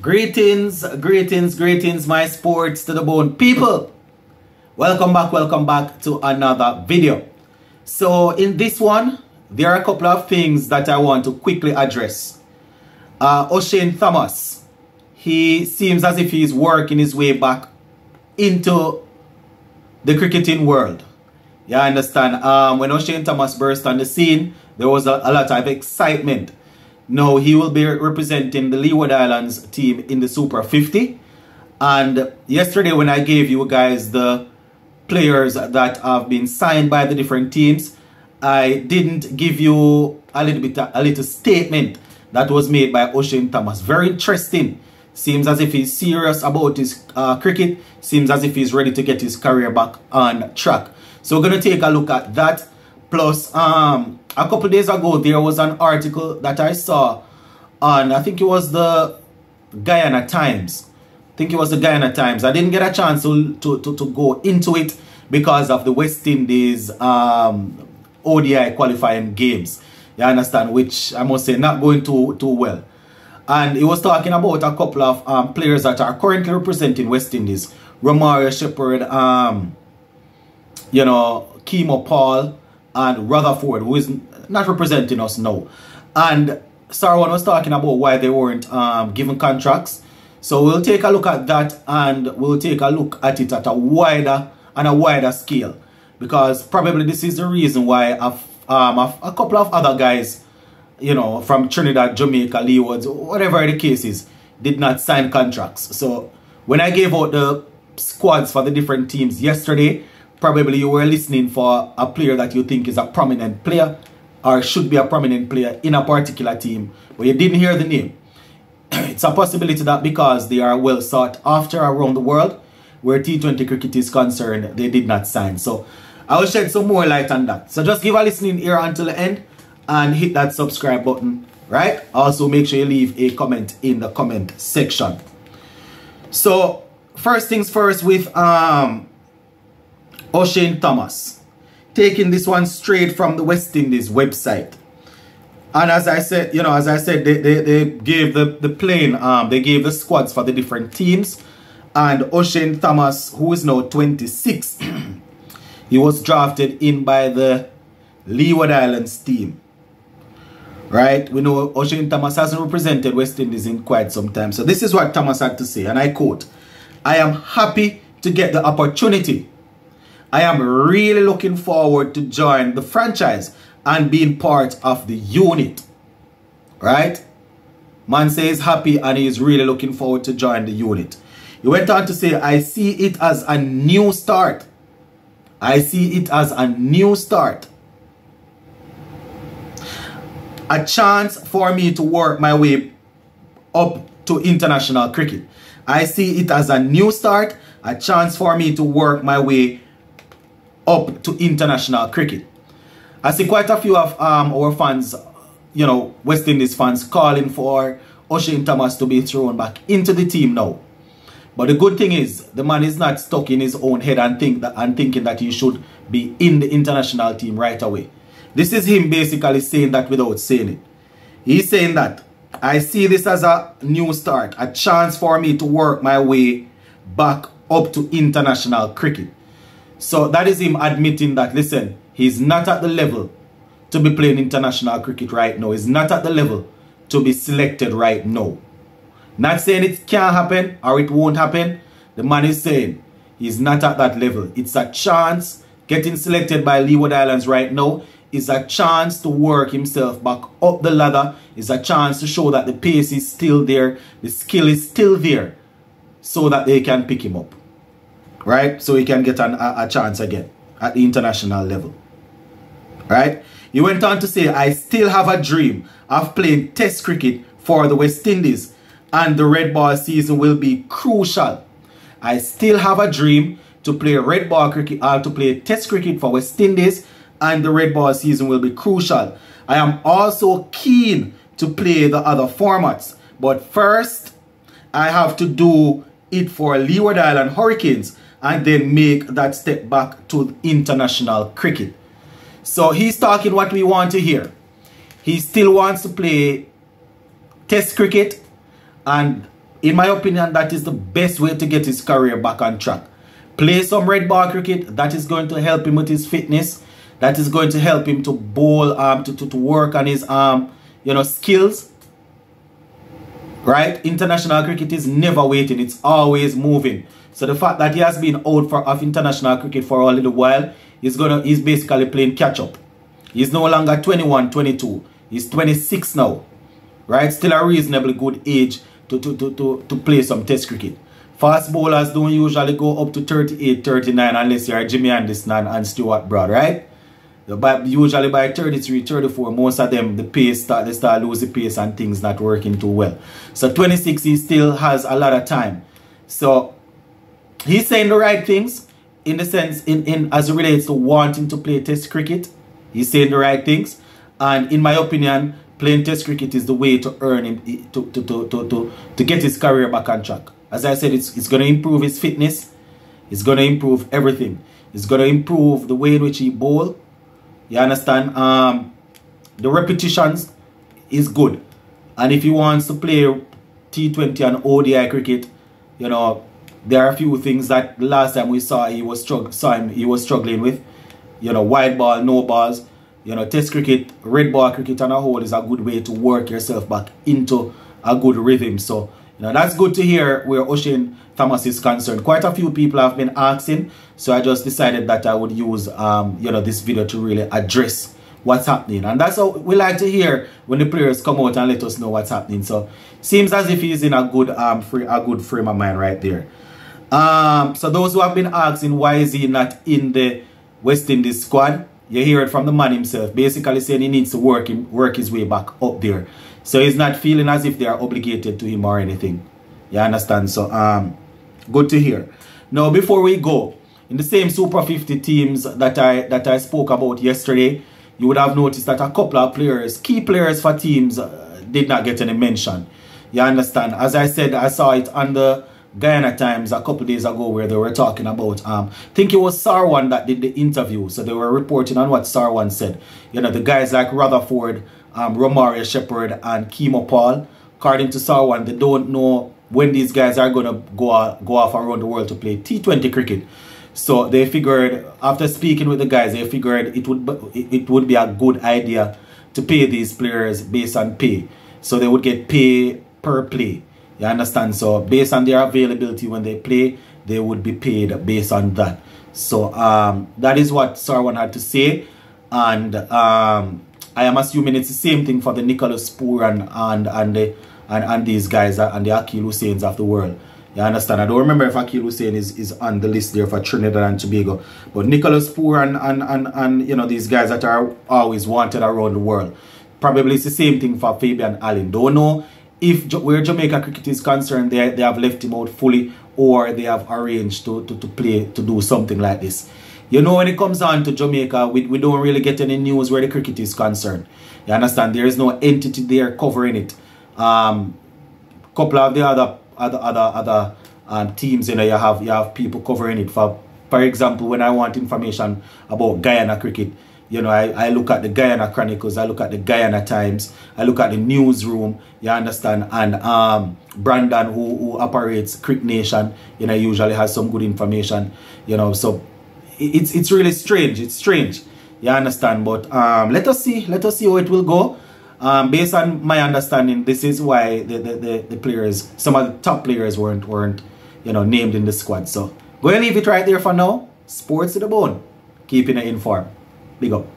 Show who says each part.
Speaker 1: Greetings, my sports to the bone people. Welcome back to another video. So in this one, there are a couple of things that I want to quickly address. Oshane Thomas, he seems as if he's working his way back into the cricketing world. You understand? When Oshane Thomas burst on the scene, there was a lot of excitement. Now he will be representing the Leeward Islands team in the Super 50. And yesterday when I gave you guys the players that have been signed by the different teams, I didn't give you a little statement that was made by Oshane Thomas. Very interesting. Seems as if he's serious about his cricket. Seems as if he's ready to get his career back on track. So we're going to take a look at that. Plus, a couple days ago, there was an article that I saw on, I think it was the Guyana Times. I didn't get a chance to go into it because of the West Indies ODI qualifying games. You understand? Which I must say not going too well. And he was talking about a couple of players that are currently representing West Indies. Romario Shepherd, Kemo Paul, and Rutherford, who is not representing us now. And Sarwan was talking about why they weren't given contracts. So we'll take a look at that, and we'll take a look at it at a wider scale, because probably this is the reason why a couple of other guys, from Trinidad, Jamaica, Leewards, whatever the case is, did not sign contracts. So when I gave out the squads for the different teams yesterday, probably you were listening for a player that you think is a prominent player or should be a prominent player in a particular team, but you didn't hear the name. It's a possibility that because they are well sought after around the world, where T20 cricket is concerned, they did not sign. So I will shed some more light on that. So just give a listening ear until the end and hit that subscribe button, right? Also make sure you leave a comment in the comment section. So first things first with Oshane Thomas, taking this one straight from the West Indies website. And as I said, they gave they gave the squads for the different teams. And Oshane Thomas, who is now 26, he was drafted in by the Leeward Islands team. Right? We know Oshane Thomas hasn't represented West Indies in quite some time. So this is what Thomas had to say, and I quote, "I am happy to get the opportunity. I am really looking forward to join the franchise and being part of the unit." Right? Man says happy and he is really looking forward to join the unit. He went on to say, "I see it as a new start. I see it as a new start. A chance for me to work my way up to international cricket. I see it as a new start, a chance for me to work my way up to international cricket." I see quite a few of our fans, West Indies fans, calling for Oshane Thomas to be thrown back into the team now. But the good thing is, the man is not stuck in his own head and thinking that he should be in the international team right away. This is him basically saying that without saying it. He's saying that, "I see this as a new start, a chance for me to work my way back up to international cricket." So that is him admitting that, listen, he's not at the level to be playing international cricket right now. He's not at the level to be selected right now. Not saying it can't happen or it won't happen. The man is saying he's not at that level. It's a chance. Getting selected by Leeward Islands right now is a chance to work himself back up the ladder. It's a chance to show that the pace is still there. The skill is still there, so that they can pick him up. Right? So he can get a chance again at the international level. Right? He went on to say, "I still have a dream of playing test cricket for the West Indies, and the red ball season will be crucial. I still have a dream to play red ball cricket, to play test cricket for West Indies, and the red ball season will be crucial. I am also keen to play the other formats, but first I have to do it for Leeward Island Hurricanes and then make that step back to international cricket." So he's talking what we want to hear. He still wants to play test cricket, and in my opinion, that is the best way to get his career back on track. Play some red ball cricket. That is going to help him with his fitness. That is going to help him to bowl, to work on his skills. Right? International cricket is never waiting. It's always moving. So the fact that he has been out of international cricket for a little while, he's basically playing catch up. He's no longer 21, 22. He's 26 now. Right? Still a reasonably good age to play some test cricket. Fast bowlers don't usually go up to 38, 39 unless you're Jimmy Anderson and Stuart Broad, right? But usually by 33, 34, most of them, they start losing pace and things not working too well. So 26, he still has a lot of time. So he's saying the right things in the sense, as it relates to wanting to play test cricket. He's saying the right things. And in my opinion, playing test cricket is the way to earn him, to get his career back on track. As I said, it's going to improve his fitness. It's going to improve everything. It's going to improve the way in which he bowl. You understand? The repetitions is good. And if he wants to play T20 and ODI cricket, you know, there are a few things that the last time we saw he was struggling with. You know, wide ball, no balls. You know, test cricket, red ball cricket on a whole is a good way to work yourself back into a good rhythm. So, you know, that's good to hear where Oshane Thomas is concerned. Quite a few people have been asking, so I just decided that I would use, this video to really address what's happening. And that's how we like to hear when the players come out and let us know what's happening. So, seems as if he's in a good frame of mind right there. So those who have been asking why is he not in the West Indies squad, you hear it from the man himself, basically saying he needs to work his way back up there. So he's not feeling as if they are obligated to him or anything. You understand? So good to hear. Now before we go, in the same Super 50 teams that I spoke about yesterday, you would have noticed that a couple of players, key players for teams, did not get any mention. You understand? As I said, I saw it on the Guyana Times a couple days ago where they were talking about, I think it was Sarwan that did the interview. So they were reporting on what Sarwan said. You know, the guys like Rutherford, Romario Shepherd and Kemo Paul, according to Sarwan, they don't know when these guys are going to go off around the world to play T20 cricket. So they figured, after speaking with the guys, they figured it would be a good idea to pay these players based on pay. So they would get pay per play. You understand? So based on their availability when they play, they would be paid based on that. So that is what Sarwan had to say. And I am assuming it's the same thing for the Nicholas Pooran and these guys and the Akeal Hussains of the world. You understand? I don't remember if Akeal Hussain is on the list there for Trinidad and Tobago. But Nicholas Pooran and you know, these guys that are always wanted around the world. Probably it's the same thing for Fabian Allen. Don't know if where Jamaica cricket is concerned, they have left him out fully, or they have arranged to do something like this. You know, when it comes on to Jamaica, we don't really get any news where the cricket is concerned. You understand? There is no entity there covering it. Couple of the other teams, you know, you have people covering it. For example, when I want information about Guyana cricket, you know, I look at the Guyana Chronicles, I look at the Guyana Times, I look at the newsroom, you understand, and Brandon who operates Crick Nation, you know, usually has some good information, you know, so it's really strange, it's strange, you understand, but let us see how it will go. Based on my understanding, this is why the players, some of the top players weren't you know, named in the squad. So go and leave it right there for now. Sports to the bone, keeping it informed. Big up.